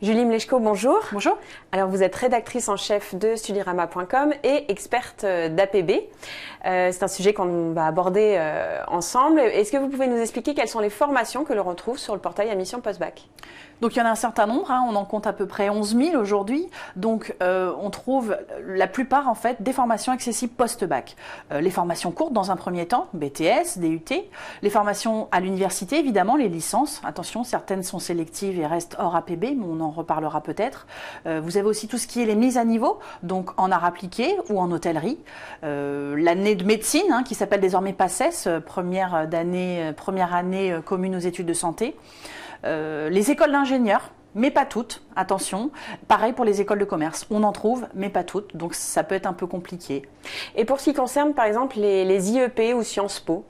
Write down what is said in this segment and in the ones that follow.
Julie Mleczko, bonjour. Bonjour. Alors vous êtes rédactrice en chef de Studyrama.com et experte d'APB. C'est un sujet qu'on va aborder ensemble. Est-ce que vous pouvez nous expliquer quelles sont les formations que l'on retrouve sur le portail Admission Post-Bac? Donc il y en a un certain nombre, on en compte à peu près 11 000 aujourd'hui. Donc on trouve la plupart en fait des formations accessibles post-bac. Les formations courtes dans un premier temps, BTS, DUT. Les formations à l'université évidemment, les licences. Attention, certaines sont sélectives et restent hors APB, mais on en reparlera peut-être. Vous avez aussi tout ce qui est les mises à niveau, donc en art appliqué ou en hôtellerie. L'année de médecine qui s'appelle désormais PACES, première année commune aux études de santé. Les écoles d'ingénieurs, mais pas toutes, attention. Pareil pour les écoles de commerce, on en trouve, mais pas toutes, donc ça peut être un peu compliqué. Et pour ce qui concerne par exemple les IEP ou Sciences Po?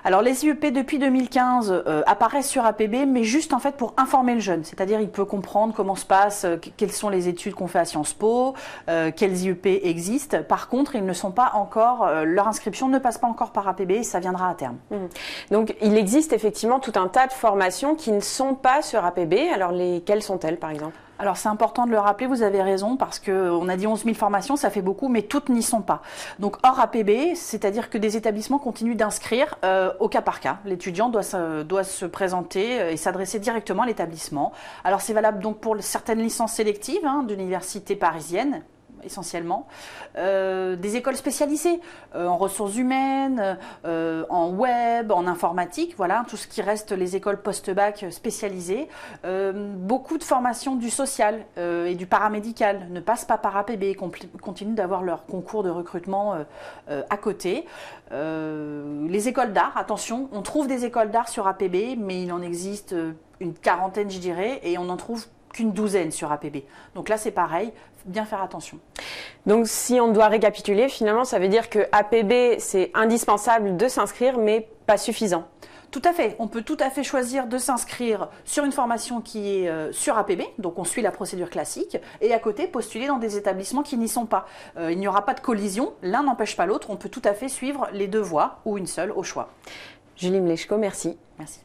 Alors les IEP depuis 2015 apparaissent sur APB, mais juste en fait pour informer le jeune, c'est-à-dire il peut comprendre comment se passe, quelles sont les études qu'on fait à Sciences Po, quels IEP existent. Par contre, ils ne sont pas encore, leur inscription ne passe pas encore par APB et ça viendra à terme. Donc il existe effectivement tout un tas de formations qui ne sont pas sur APB. Alors quelles sont-elles par exemple? Alors c'est important de le rappeler, vous avez raison, parce qu'on a dit 11 000 formations, ça fait beaucoup, mais toutes n'y sont pas. Donc hors APB, c'est-à-dire que des établissements continuent d'inscrire au cas par cas. L'étudiant doit se présenter et s'adresser directement à l'établissement. Alors c'est valable donc pour certaines licences sélectives d'universités parisiennes, essentiellement, des écoles spécialisées en ressources humaines, en web, en informatique, voilà, tout ce qui reste les écoles post-bac spécialisées. Beaucoup de formations du social et du paramédical ne passent pas par APB et continuent d'avoir leur concours de recrutement à côté. Les écoles d'art, attention, on trouve des écoles d'art sur APB, mais il en existe une quarantaine, je dirais, et on n'en trouve qu'une douzaine sur APB. Donc là, c'est pareil, bien faire attention. Donc si on doit récapituler, finalement, ça veut dire que APB, c'est indispensable de s'inscrire, mais pas suffisant. Tout à fait. On peut tout à fait choisir de s'inscrire sur une formation qui est sur APB, donc on suit la procédure classique, et à côté postuler dans des établissements qui n'y sont pas. Il n'y aura pas de collision, l'un n'empêche pas l'autre, on peut tout à fait suivre les deux voies ou une seule au choix. Julie Mleczko, merci. Merci.